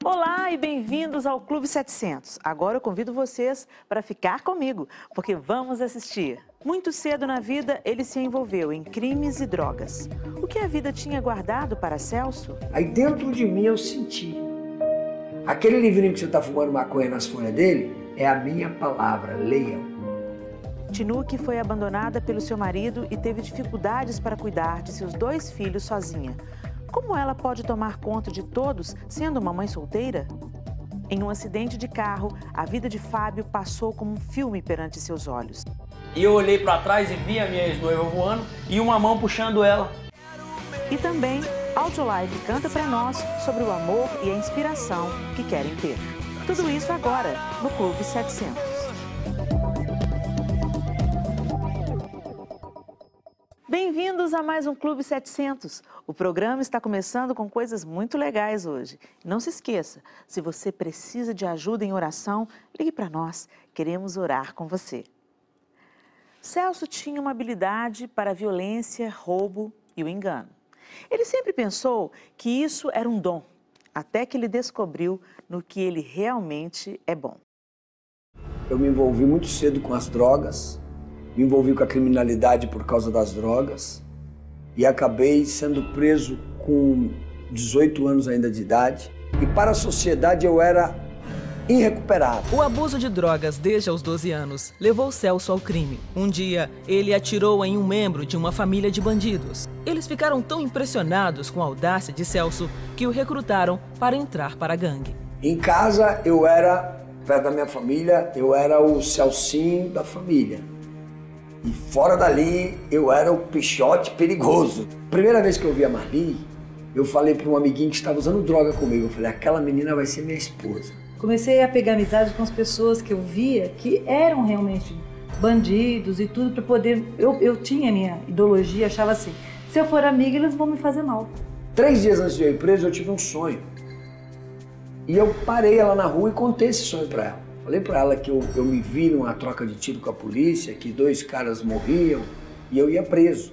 Olá e bem-vindos ao Clube 700. Agora eu convido vocês para ficar comigo, porque vamos assistir. Muito cedo na vida, ele se envolveu em crimes e drogas. O que a vida tinha guardado para Celso? Aí dentro de mim eu senti. Aquele livrinho que você está fumando maconha nas folhas dele é a minha palavra, leiam. Tinuque foi abandonada pelo seu marido e teve dificuldades para cuidar de seus 2 filhos sozinha. Como ela pode tomar conta de todos sendo uma mãe solteira? Em um acidente de carro, a vida de Fábio passou como um filme perante seus olhos. E eu olhei para trás e vi a minha ex-noiva voando e uma mão puxando ela. E também, Audiolive canta para nós sobre o amor e a inspiração que querem ter. Tudo isso agora no Clube 700. Bem-vindos a mais um Clube 700. O programa está começando com coisas muito legais hoje. Não se esqueça, se você precisa de ajuda em oração, ligue para nós. Queremos orar com você. Celso tinha uma habilidade para a violência, roubo e o engano. Ele sempre pensou que isso era um dom, até que ele descobriu no que ele realmente é bom. Eu me envolvi muito cedo com as drogas, me envolvi com a criminalidade por causa das drogas e acabei sendo preso com 18 anos ainda de idade. E para a sociedade eu era irrecuperável. O abuso de drogas desde os 12 anos levou Celso ao crime. Um dia, ele atirou em um membro de uma família de bandidos. Eles ficaram tão impressionados com a audácia de Celso que o recrutaram para entrar para a gangue. Em casa eu era, perto da minha família, eu era o Celcinho da família. E fora dali, eu era o pichote perigoso. Primeira vez que eu vi a Marli, eu falei para um amiguinho que estava usando droga comigo. Eu falei, aquela menina vai ser minha esposa. Comecei a pegar amizade com as pessoas que eu via que eram realmente bandidos e tudo para poder... Eu tinha a minha ideologia, achava assim, se eu for amiga, eles vão me fazer mal. 3 dias antes de eu ir preso, eu tive um sonho. E eu parei ela na rua e contei esse sonho para ela. Falei para ela que eu me vi numa troca de tiro com a polícia, que 2 caras morriam e eu ia preso.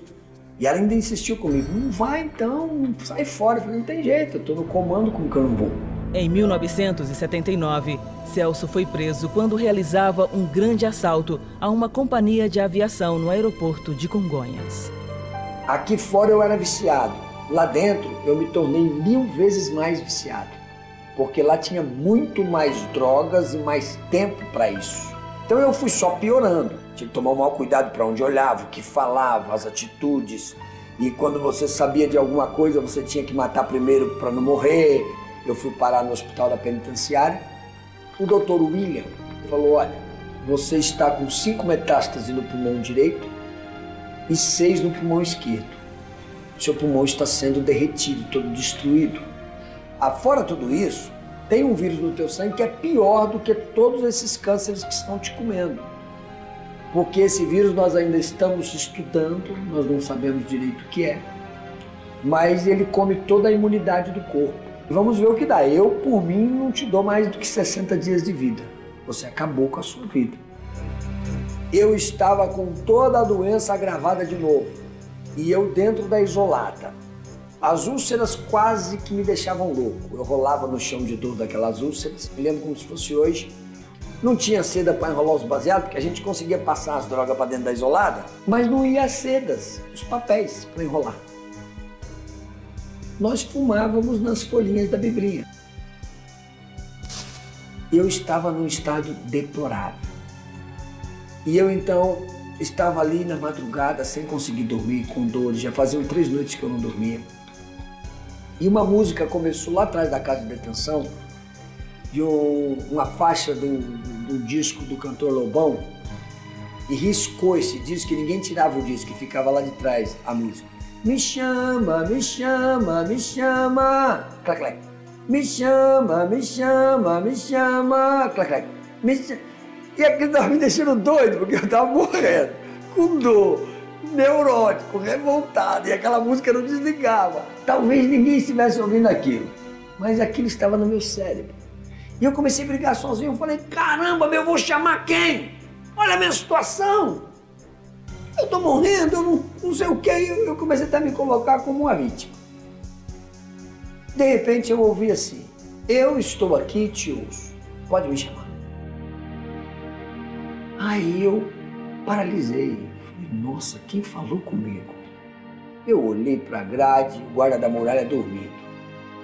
E ela ainda insistiu comigo, não vai então, sai fora. Eu falei, não tem jeito, eu tô no comando, como que eu não vou? Em 1979, Celso foi preso quando realizava um grande assalto a uma companhia de aviação no aeroporto de Congonhas. Aqui fora eu era viciado, lá dentro eu me tornei 1000 vezes mais viciado. Porque lá tinha muito mais drogas e mais tempo para isso. Então eu fui só piorando. Tinha que tomar o maior cuidado para onde olhava, o que falava, as atitudes. E quando você sabia de alguma coisa, você tinha que matar primeiro para não morrer. Eu fui parar no hospital da penitenciária. O doutor William falou, olha, você está com 5 metástases no pulmão direito e 6 no pulmão esquerdo. Seu pulmão está sendo derretido, todo destruído. Afora tudo isso, tem um vírus no teu sangue que é pior do que todos esses cânceres que estão te comendo. Porque esse vírus nós ainda estamos estudando, nós não sabemos direito o que é, mas ele come toda a imunidade do corpo. Vamos ver o que dá. Eu, por mim, não te dou mais do que 60 dias de vida. Você acabou com a sua vida. Eu estava com toda a doença agravada de novo. E eu dentro da isolada. As úlceras quase que me deixavam louco. Eu rolava no chão de dor daquelas úlceras. Me lembro como se fosse hoje. Não tinha seda para enrolar os baseados, porque a gente conseguia passar as drogas para dentro da isolada, mas não ia as sedas, os papéis para enrolar. Nós fumávamos nas folhinhas da biblinha. Eu estava num estado deplorável. E eu então estava ali na madrugada sem conseguir dormir, com dores. Já faziam 3 noites que eu não dormia. E uma música começou lá atrás da casa de detenção, de uma faixa do disco do cantor Lobão, e riscou esse disco, que ninguém tirava o disco, que ficava lá de trás a música. Me chama, me chama, me chama, clac, clac. Me chama, me chama, me chama, clac, clac. E aquilo estava me deixando doido, porque eu estava morrendo, com dor, neurótico, revoltado, e aquela música não desligava. Talvez ninguém estivesse ouvindo aquilo. mas aquilo estava no meu cérebro. E eu comecei a brigar sozinho, eu falei, caramba, eu vou chamar quem? Olha a minha situação. Eu tô morrendo, eu não sei o que, eu comecei até a me colocar como uma vítima. De repente eu ouvi assim, eu estou aqui, te ouço, pode me chamar. Aí eu paralisei, falei, nossa, quem falou comigo? Eu olhei para a grade, o guarda da muralha dormindo.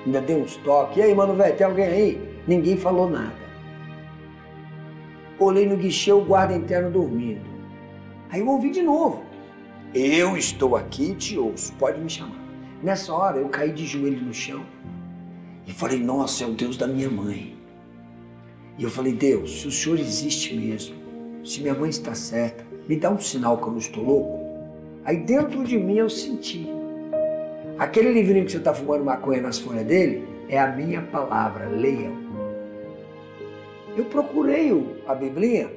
Ainda dei uns toques, e aí, mano, velho, tem alguém aí? Ninguém falou nada. Olhei no guichê, o guarda interno dormindo. Aí eu ouvi de novo, eu estou aqui, te ouço, pode me chamar. Nessa hora eu caí de joelho no chão e falei, nossa, é o Deus da minha mãe. E eu falei, Deus, se o Senhor existe mesmo, se minha mãe está certa, me dá um sinal que eu não estou louco. Aí dentro de mim eu senti. Aquele livrinho que você está fumando maconha nas folhas dele é a minha palavra, leia. Eu procurei a Biblinha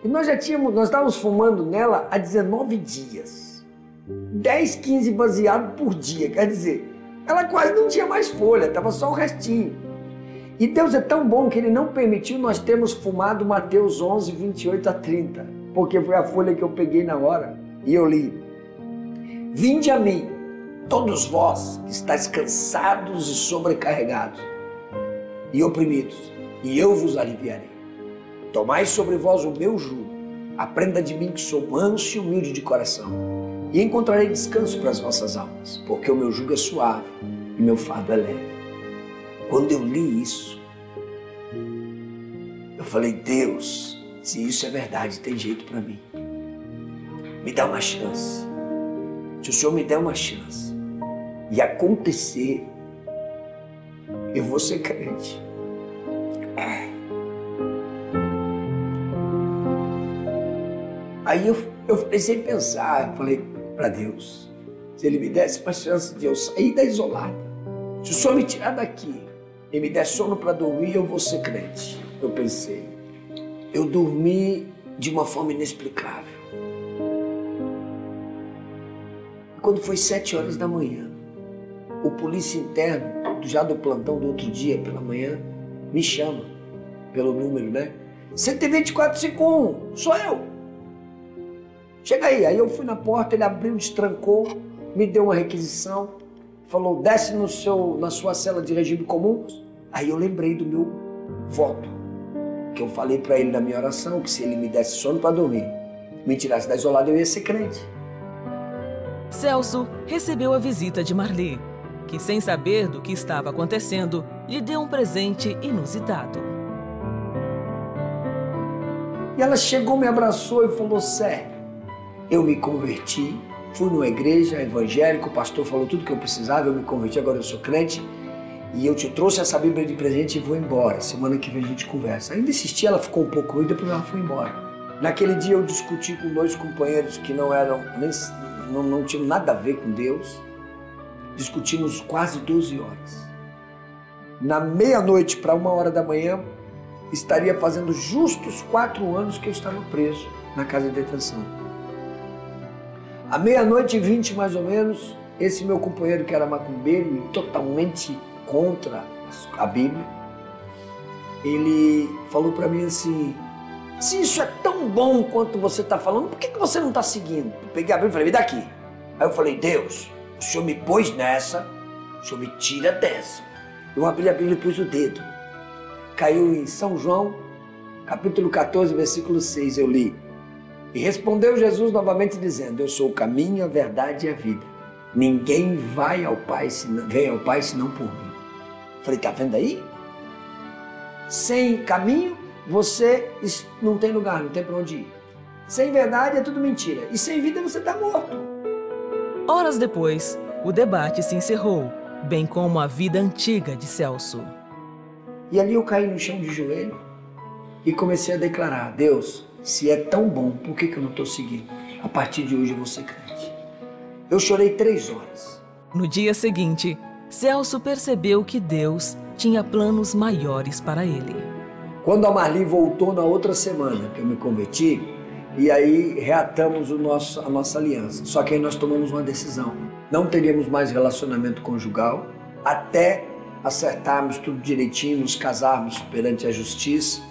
e nós estávamos fumando nela há 19 dias. 10, 15 baseados por dia, quer dizer, ela quase não tinha mais folha, estava só o restinho. E Deus é tão bom que Ele não permitiu nós termos fumado Mateus 11, 28 a 30, porque foi a folha que eu peguei na hora e eu li. Vinde a mim, todos vós que estáis cansados e sobrecarregados e oprimidos, e eu vos aliviarei. Tomai sobre vós o meu jugo, aprenda de mim que sou manso e humilde de coração, e encontrarei descanso para as vossas almas, porque o meu jugo é suave e meu fardo é leve. Quando eu li isso, eu falei, Deus, se isso é verdade, tem jeito para mim. Me dá uma chance. Se o Senhor me der uma chance e acontecer, eu vou ser crente. Aí eu comecei a pensar, eu falei para Deus, se Ele me desse uma chance de eu sair da isolada, se o Senhor me tirar daqui e me der sono para dormir, eu vou ser crente. Eu pensei, eu dormi de uma forma inexplicável. Quando foi 7 horas da manhã, o polícia interno, já do plantão do outro dia, pela manhã, me chama, pelo número, né? 12451, sou eu. Chega aí. Aí eu fui na porta, ele abriu, destrancou, me deu uma requisição, falou, desce na sua cela de regime comum. Aí eu lembrei do meu voto, que eu falei para ele na minha oração, que se ele me desse sono para dormir, me tirasse da isolada, eu ia ser crente. Celso recebeu a visita de Marli, que sem saber do que estava acontecendo, lhe deu um presente inusitado. E ela chegou, me abraçou e falou, Sé, eu me converti, fui numa igreja evangélica, o pastor falou tudo que eu precisava, eu me converti, agora eu sou crente, e eu te trouxe essa Bíblia de presente e vou embora. Semana que vem a gente conversa. Ainda insisti, ela ficou um pouco ruim, depois ela foi embora. Naquele dia eu discuti com 2 companheiros que não tinham nada a ver com Deus. Discutimos quase 12 horas. Na meia-noite para 1h da manhã, estaria fazendo justos 4 anos que eu estava preso na casa de detenção. À 00:20 mais ou menos, esse meu companheiro que era macumbeiro e totalmente contra a Bíblia, ele falou para mim assim, se isso é tão bom quanto você está falando, por que você não está seguindo? Eu peguei a Bíblia e falei, me dá aqui. Aí eu falei, Deus, o Senhor me pôs nessa, o Senhor me tira dessa. Eu abri a Bíblia e pus o dedo. Caiu em São João, capítulo 14, versículo 6, eu li. E respondeu Jesus novamente dizendo, eu sou o caminho, a verdade e a vida. Ninguém vem ao Pai senão por mim. Falei, tá vendo aí? Sem caminho, você não tem lugar, não tem para onde ir. Sem verdade é tudo mentira. E sem vida você está morto. Horas depois, o debate se encerrou, bem como a vida antiga de Celso. E ali eu caí no chão de joelho e comecei a declarar, Deus, se é tão bom, por que eu não estou seguindo? A partir de hoje eu vou ser crente. Eu chorei 3 horas. No dia seguinte, Celso percebeu que Deus tinha planos maiores para ele. Quando a Marli voltou na outra semana que eu me converti, e aí reatamos a nossa aliança. Só que aí nós tomamos uma decisão. Não teríamos mais relacionamento conjugal até acertarmos tudo direitinho, nos casarmos perante a justiça,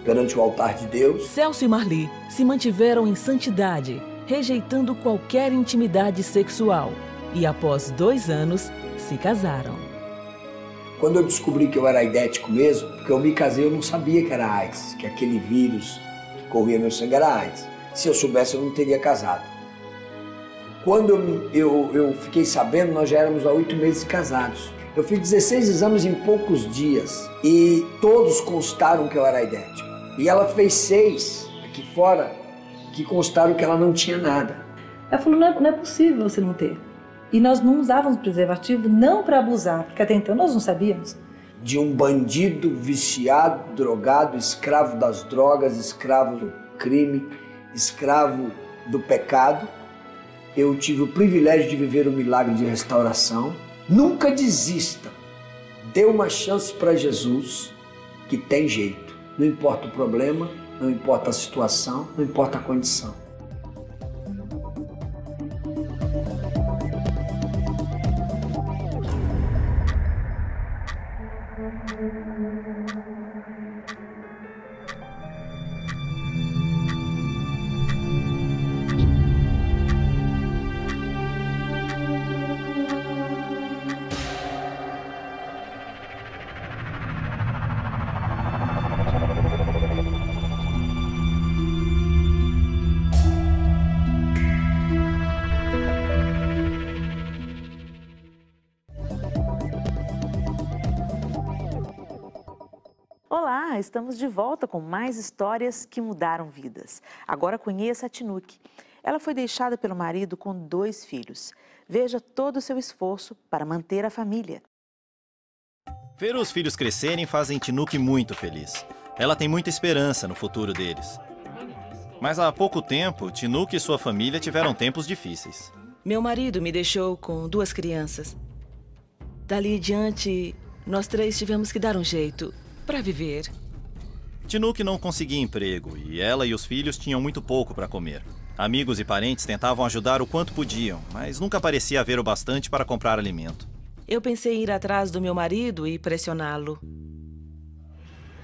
perante o altar de Deus. Celso e Marli se mantiveram em santidade, rejeitando qualquer intimidade sexual. E após 2 anos, se casaram. Quando eu descobri que eu era aidético mesmo, porque eu me casei, eu não sabia que era AIDS, que aquele vírus que corria no meu sangue era AIDS. Se eu soubesse, eu não teria casado. Quando eu fiquei sabendo, nós já éramos há 8 meses casados. Eu fiz 16 exames em poucos dias e todos constaram que eu era aidético. E ela fez 6 aqui fora que constaram que ela não tinha nada. Ela falou, não é possível você não ter. E nós não usávamos preservativo não para abusar, porque até então nós não sabíamos. De um bandido viciado, drogado, escravo das drogas, escravo do crime, escravo do pecado, eu tive o privilégio de viver o milagre de restauração. Nunca desista. Dê uma chance para Jesus, que tem jeito. Não importa o problema, não importa a situação, não importa a condição. Olá, estamos de volta com mais histórias que mudaram vidas. Agora conheça a Tinuque. Ela foi deixada pelo marido com 2 filhos. Veja todo o seu esforço para manter a família. Ver os filhos crescerem fazem Tinuque muito feliz. Ela tem muita esperança no futuro deles. Mas há pouco tempo, Tinuque e sua família tiveram tempos difíceis. Meu marido me deixou com 2 crianças. Dali em diante, nós 3 tivemos que dar um jeito para viver. Tinuque não conseguia emprego e ela e os filhos tinham muito pouco para comer. Amigos e parentes tentavam ajudar o quanto podiam, mas nunca parecia haver o bastante para comprar alimento. Eu pensei em ir atrás do meu marido e pressioná-lo.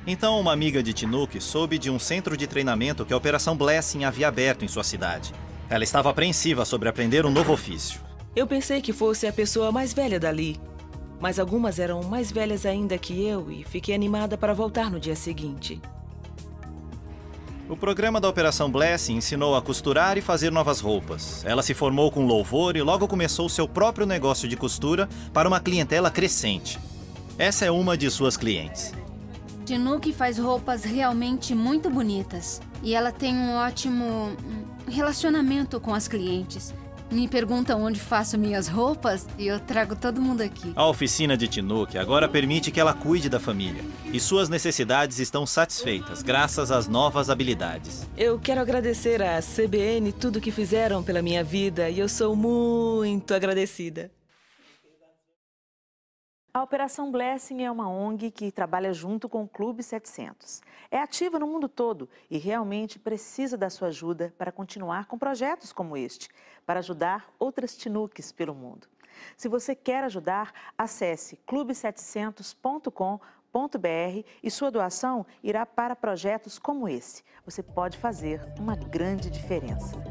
Então, uma amiga de Tinuque soube de um centro de treinamento que a Operação Blessing havia aberto em sua cidade. Ela estava apreensiva sobre aprender um novo ofício. Eu pensei que fosse a pessoa mais velha dali, mas algumas eram mais velhas ainda que eu e fiquei animada para voltar no dia seguinte. O programa da Operação Blessing ensinou a costurar e fazer novas roupas. Ela se formou com louvor e logo começou seu próprio negócio de costura para uma clientela crescente. Essa é uma de suas clientes. Tinuque faz roupas realmente muito bonitas. E ela tem um ótimo relacionamento com as clientes. Me perguntam onde faço minhas roupas e eu trago todo mundo aqui. A oficina de Tinuque agora permite que ela cuide da família. E suas necessidades estão satisfeitas, graças às novas habilidades. Eu quero agradecer à CBN tudo que fizeram pela minha vida e eu sou muito agradecida. A Operação Blessing é uma ONG que trabalha junto com o Clube 700. É ativa no mundo todo e realmente precisa da sua ajuda para continuar com projetos como este, para ajudar outras Tinuques pelo mundo. Se você quer ajudar, acesse clube700.com.br e sua doação irá para projetos como esse. Você pode fazer uma grande diferença.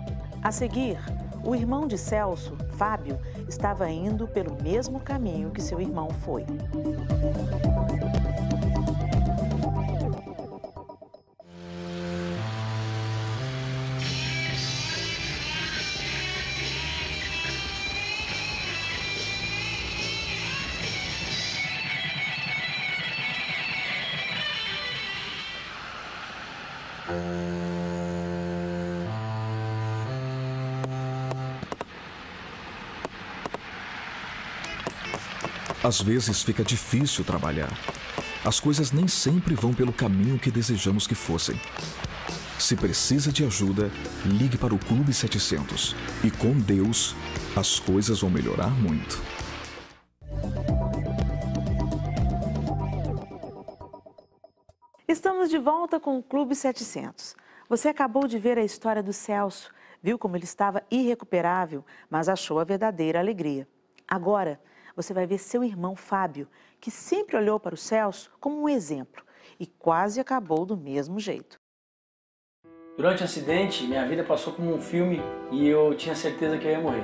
A seguir, o irmão de Celso, Fábio, estava indo pelo mesmo caminho que seu irmão foi. Às vezes fica difícil trabalhar. As coisas nem sempre vão pelo caminho que desejamos que fossem. Se precisa de ajuda, ligue para o Clube 700. E com Deus, as coisas vão melhorar muito. Estamos de volta com o Clube 700. Você acabou de ver a história do Celso. Viu como ele estava irrecuperável, mas achou a verdadeira alegria. Agora, você vai ver seu irmão Fábio, que sempre olhou para o Celso como um exemplo e quase acabou do mesmo jeito. Durante o acidente, minha vida passou como um filme e eu tinha certeza que eu ia morrer.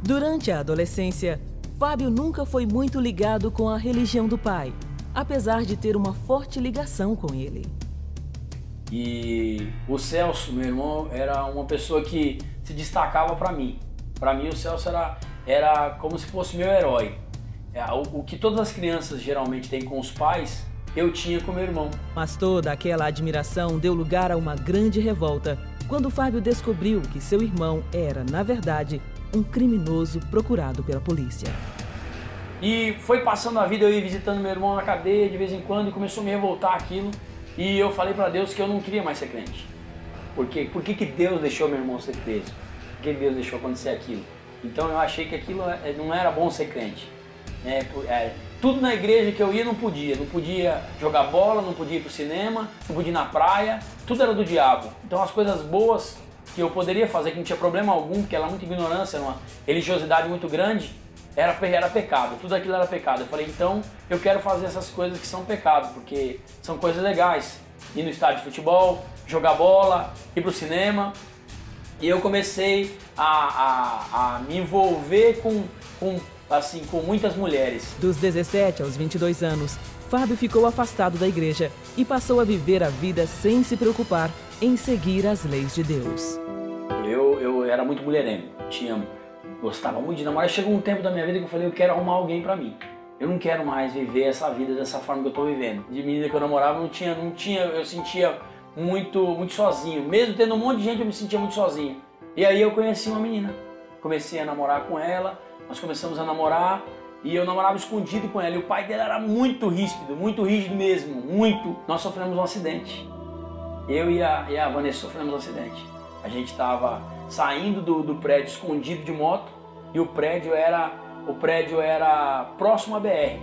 Durante a adolescência, Fábio nunca foi muito ligado com a religião do pai, apesar de ter uma forte ligação com ele. E o Celso, meu irmão, era uma pessoa que se destacava para mim. Para mim, o Celso era como se fosse meu herói. O que todas as crianças geralmente têm com os pais, eu tinha com meu irmão. Mas toda aquela admiração deu lugar a uma grande revolta quando Fábio descobriu que seu irmão era, na verdade, um criminoso procurado pela polícia. E foi passando a vida, eu ia visitando meu irmão na cadeia de vez em quando e começou a me revoltar aquilo. E eu falei para Deus que eu não queria mais ser crente. Por que Deus deixou meu irmão ser preso? Por que Deus deixou acontecer aquilo? Então eu achei que aquilo não era bom ser crente. Tudo na igreja que eu ia não podia jogar bola, não podia ir pro cinema, não podia ir na praia, tudo era do diabo. Então as coisas boas que eu poderia fazer, que não tinha problema algum, porque era muita ignorância, era uma religiosidade muito grande, era pecado, tudo aquilo era pecado. Eu falei, então eu quero fazer essas coisas que são pecado, porque são coisas legais. Ir no estádio de futebol, jogar bola, ir pro cinema. E eu comecei a me envolver com muitas mulheres. Dos 17 aos 22 anos, Fábio ficou afastado da igreja e passou a viver a vida sem se preocupar em seguir as leis de Deus. Eu era muito mulherengo, gostava muito de namorar. Chegou um tempo da minha vida que eu falei, eu quero arrumar alguém pra mim. Eu não quero mais viver essa vida dessa forma que eu tô vivendo. De menina que eu namorava, eu sentia muito sozinho. Mesmo tendo um monte de gente, eu me sentia muito sozinho. E aí eu conheci uma menina, comecei a namorar com ela, nós começamos a namorar e eu namorava escondido com ela. E o pai dela era muito rígido mesmo, muito. Nós sofremos um acidente. Eu e a Vanessa sofremos um acidente. A gente estava saindo do prédio escondido de moto e o prédio era próximo à BR.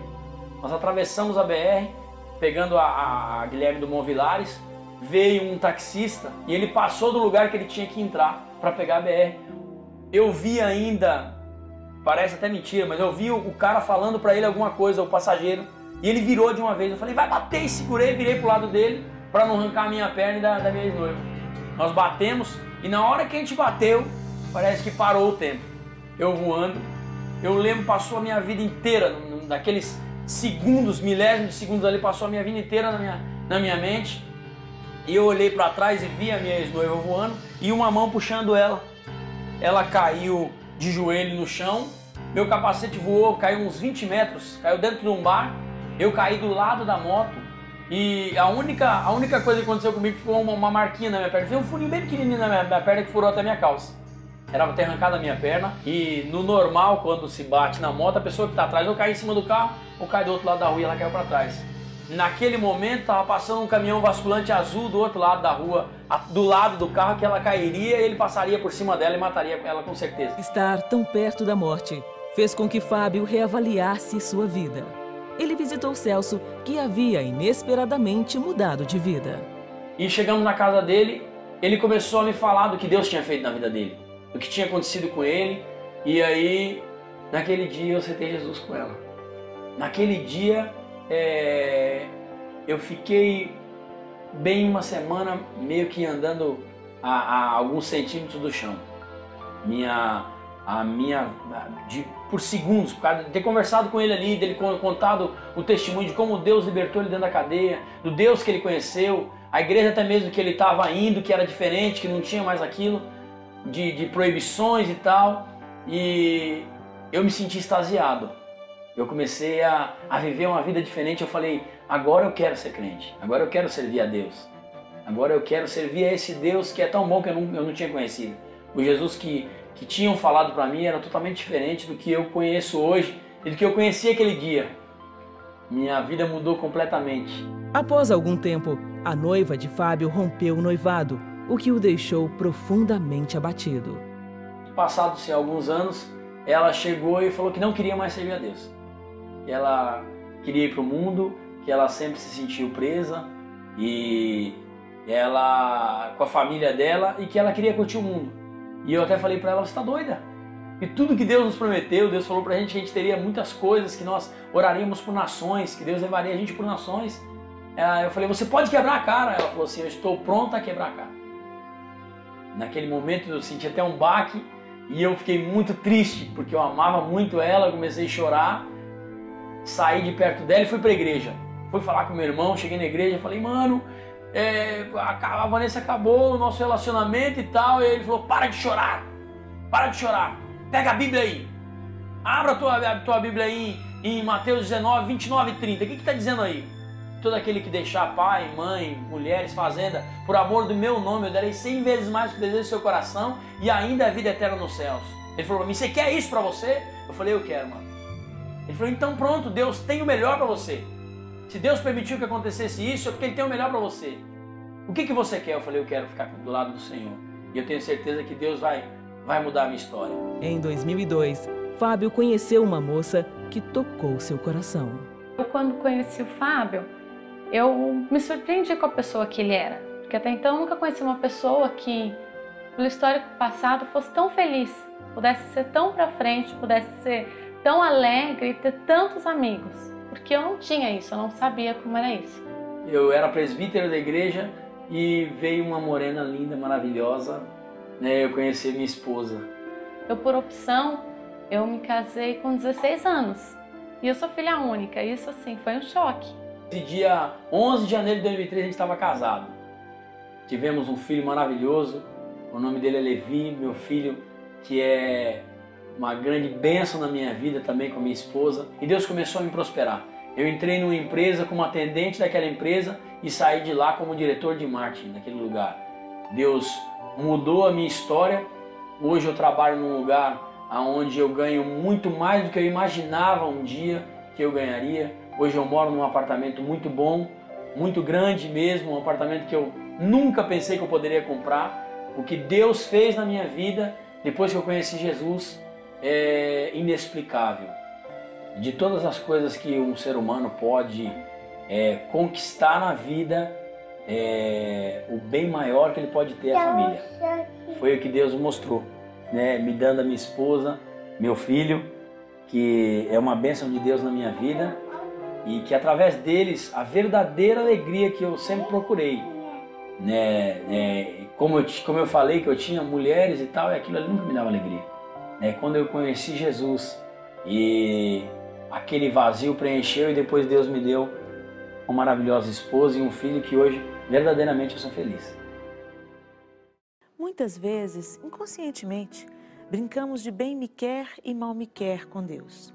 Nós atravessamos a BR, pegando a Guilherme do Vilares, veio um taxista e ele passou do lugar que ele tinha que entrar para pegar a BR. Eu vi ainda, parece até mentira, mas eu vi o cara falando para ele alguma coisa, o passageiro, e ele virou de uma vez. Eu falei, vai bater, e segurei, virei pro lado dele para não arrancar a minha perna e da minha ex-noiva. Nós batemos e na hora que a gente bateu, parece que parou o tempo. Eu voando, eu lembro, passou a minha vida inteira, naqueles segundos, milésimos de segundos ali, passou a minha vida inteira na minha mente. E eu olhei para trás e vi a minha ex-noiva voando e uma mão puxando ela. Ela caiu de joelho no chão, meu capacete voou, caiu uns 20 metros, caiu dentro de um bar, eu caí do lado da moto e a única coisa que aconteceu comigo foi uma marquinha na minha perna. Foi um furinho bem pequenininho na minha perna que furou até a minha calça. Era pra ter arrancado a minha perna e no normal, quando se bate na moto, a pessoa que tá atrás ou cai em cima do carro ou cai do outro lado da rua e ela caiu para trás. Naquele momento tava passando um caminhão basculante azul do outro lado da rua, do lado do carro, que ela cairia e ele passaria por cima dela e mataria ela com certeza. Estar tão perto da morte fez com que Fábio reavaliasse sua vida. Ele visitou Celso, que havia inesperadamente mudado de vida. E chegamos na casa dele, ele começou a me falar do que Deus tinha feito na vida dele, do que tinha acontecido com ele, e aí, naquele dia eu aceitei Jesus com ela. Naquele dia, eu fiquei bem uma semana meio que andando a alguns centímetros do chão. Por segundos, por causa de ter conversado com ele ali, dele contado o testemunho de como Deus libertou ele dentro da cadeia, do Deus que ele conheceu, a igreja até mesmo que ele estava indo, que era diferente, que não tinha mais aquilo, de proibições e tal, e eu me senti extasiado. Eu comecei a viver uma vida diferente. Eu falei, agora eu quero ser crente, agora eu quero servir a Deus, agora eu quero servir a esse Deus que é tão bom que eu não tinha conhecido. O Jesus que tinham falado para mim era totalmente diferente do que eu conheço hoje e do que eu conhecia aquele dia. Minha vida mudou completamente. Após algum tempo, a noiva de Fábio rompeu o noivado, o que o deixou profundamente abatido. Passados-se alguns anos, ela chegou e falou que não queria mais servir a Deus. Que ela queria ir para o mundo, que ela sempre se sentiu presa e ela com a família dela e que ela queria curtir o mundo. E eu até falei para ela, você está doida? E tudo que Deus nos prometeu, Deus falou pra gente que a gente teria muitas coisas, que nós oraríamos por nações, que Deus levaria a gente por nações. Eu falei, você pode quebrar a cara? Ela falou assim, eu estou pronta a quebrar a cara. Naquele momento eu senti até um baque e eu fiquei muito triste, porque eu amava muito ela, eu comecei a chorar, saí de perto dela e fui pra igreja. Fui falar com meu irmão, cheguei na igreja e falei, mano, a Vanessa acabou o nosso relacionamento e tal. E ele falou, para de chorar, pega a Bíblia aí, abra a tua Bíblia aí em Mateus 19, 29 e 30, o que está dizendo aí? Todo aquele que deixar pai, mãe, mulheres, fazenda, por amor do meu nome, eu darei 100 vezes mais que o desejo do seu coração e ainda a vida eterna nos céus. Ele falou pra mim, você quer isso pra você? Eu falei, eu quero, mano. Ele falou, então pronto, Deus tem o melhor pra você. Se Deus permitiu que acontecesse isso, é porque Ele tem o melhor pra você. O que você quer? Eu falei, eu quero ficar do lado do Senhor. E eu tenho certeza que Deus vai mudar a minha história. Em 2002, Fábio conheceu uma moça que tocou seu coração. Quando conheci o Fábio, eu me surpreendi com a pessoa que ele era. Porque até então eu nunca conheci uma pessoa que, pelo histórico passado, fosse tão feliz, pudesse ser tão pra frente, pudesse ser tão alegre e ter tantos amigos. Porque eu não tinha isso, eu não sabia como era isso. Eu era presbítero da igreja e veio uma morena linda, maravilhosa, né? Eu conheci minha esposa. Eu, por opção, eu me casei com 16 anos. E eu sou filha única, isso assim, foi um choque. Esse dia 11 de janeiro de 2003 a gente estava casado. Tivemos um filho maravilhoso, o nome dele é Levi, meu filho, que é uma grande bênção na minha vida também com a minha esposa. E Deus começou a me prosperar. Eu entrei numa empresa como atendente daquela empresa e saí de lá como diretor de marketing naquele lugar. Deus mudou a minha história. Hoje eu trabalho num lugar onde eu ganho muito mais do que eu imaginava um dia que eu ganharia. Hoje eu moro num apartamento muito bom, muito grande mesmo, um apartamento que eu nunca pensei que eu poderia comprar. O que Deus fez na minha vida, depois que eu conheci Jesus, é inexplicável. De todas as coisas que um ser humano pode conquistar na vida, o bem maior que ele pode ter é a família. Foi o que Deus mostrou, né? Me dando a minha esposa, meu filho, que é uma bênção de Deus na minha vida. E que através deles, a verdadeira alegria que eu sempre procurei, né? Como eu falei que eu tinha mulheres e tal, e aquilo ali nunca me dava alegria. Quando eu conheci Jesus e aquele vazio preencheu e depois Deus me deu uma maravilhosa esposa e um filho que hoje verdadeiramente eu sou feliz. Muitas vezes, inconscientemente, brincamos de bem me quer e mal me quer com Deus.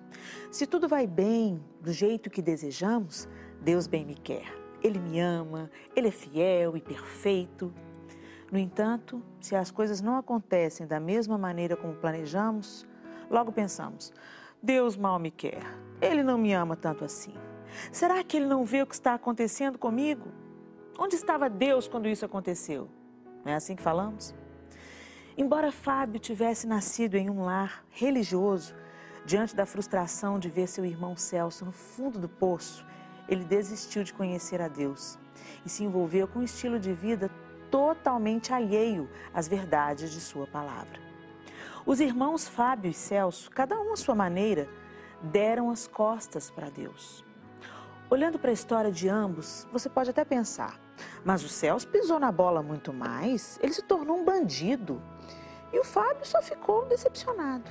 Se tudo vai bem, do jeito que desejamos, Deus bem me quer. Ele me ama, Ele é fiel e perfeito. No entanto, se as coisas não acontecem da mesma maneira como planejamos, logo pensamos, Deus mal me quer, Ele não me ama tanto assim. Será que Ele não vê o que está acontecendo comigo? Onde estava Deus quando isso aconteceu? Não é assim que falamos? Embora Fábio tivesse nascido em um lar religioso, diante da frustração de ver seu irmão Celso no fundo do poço, ele desistiu de conhecer a Deus e se envolveu com um estilo de vida totalmente alheio às verdades de sua palavra. Os irmãos Fábio e Celso, cada um à sua maneira, deram as costas para Deus. Olhando para a história de ambos, você pode até pensar, mas o Celso pisou na bola muito mais, ele se tornou um bandido e o Fábio só ficou decepcionado.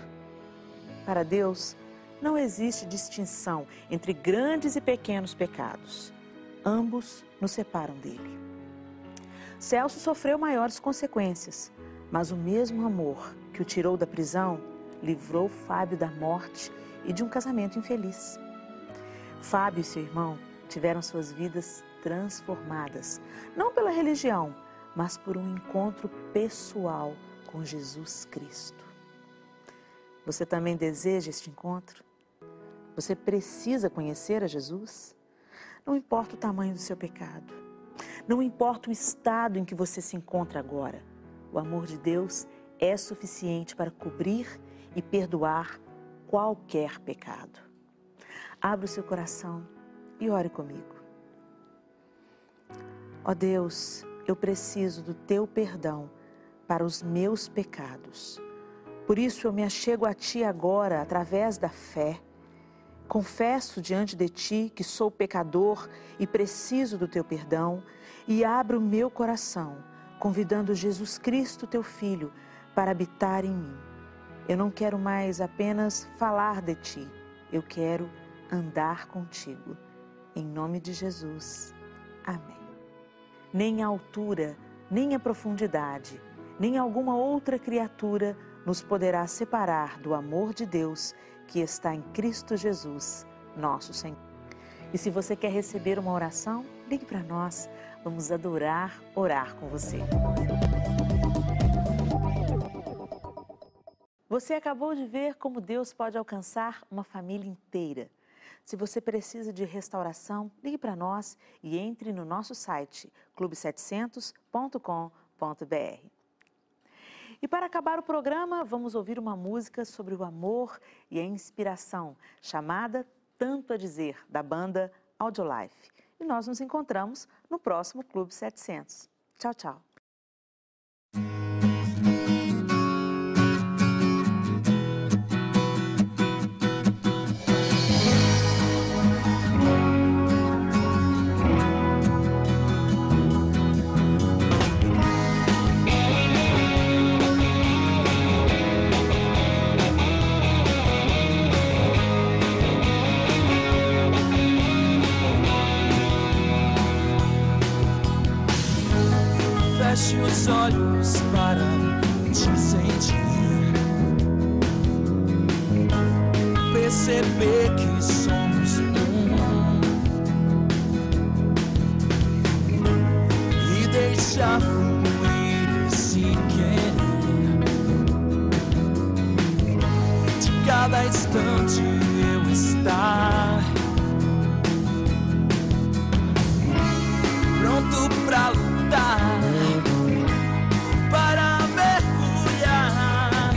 Para Deus, não existe distinção entre grandes e pequenos pecados. Ambos nos separam dele. Celso sofreu maiores consequências, mas o mesmo amor que o tirou da prisão livrou Fábio da morte e de um casamento infeliz. Fábio e seu irmão tiveram suas vidas transformadas, não pela religião, mas por um encontro pessoal com Jesus Cristo. Você também deseja este encontro? Você precisa conhecer a Jesus? Não importa o tamanho do seu pecado, não importa o estado em que você se encontra agora, o amor de Deus é suficiente para cobrir e perdoar qualquer pecado. Abra o seu coração e ore comigo. Ó Deus, eu preciso do teu perdão para os meus pecados. Por isso eu me achego a Ti agora, através da fé. Confesso diante de Ti que sou pecador e preciso do Teu perdão e abro o meu coração, convidando Jesus Cristo, Teu Filho, para habitar em mim. Eu não quero mais apenas falar de Ti, eu quero andar contigo. Em nome de Jesus. Amém. Nem a altura, nem a profundidade, nem alguma outra criatura nos poderá separar do amor de Deus que está em Cristo Jesus, nosso Senhor. E se você quer receber uma oração, ligue para nós. Vamos adorar orar com você. Você acabou de ver como Deus pode alcançar uma família inteira. Se você precisa de restauração, ligue para nós e entre no nosso site clube700.com.br. E para acabar o programa, vamos ouvir uma música sobre o amor e a inspiração, chamada Tanto a Dizer, da banda Audiolife. E nós nos encontramos no próximo Clube 700. Tchau, tchau. Feche os olhos para te sentir, perceber que somos um e deixar fluir esse querer. De cada instante eu estar pronto pra lutar, para mergulhar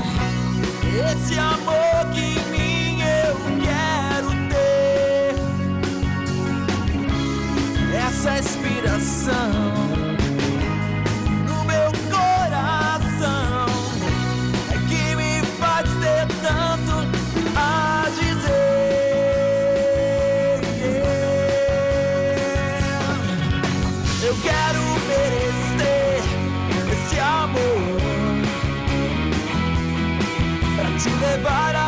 esse amor que em mim eu quero ter, essa inspiração no meu coração é que me faz ter tanto a dizer. Eu quero merecer esse amor pra te levar a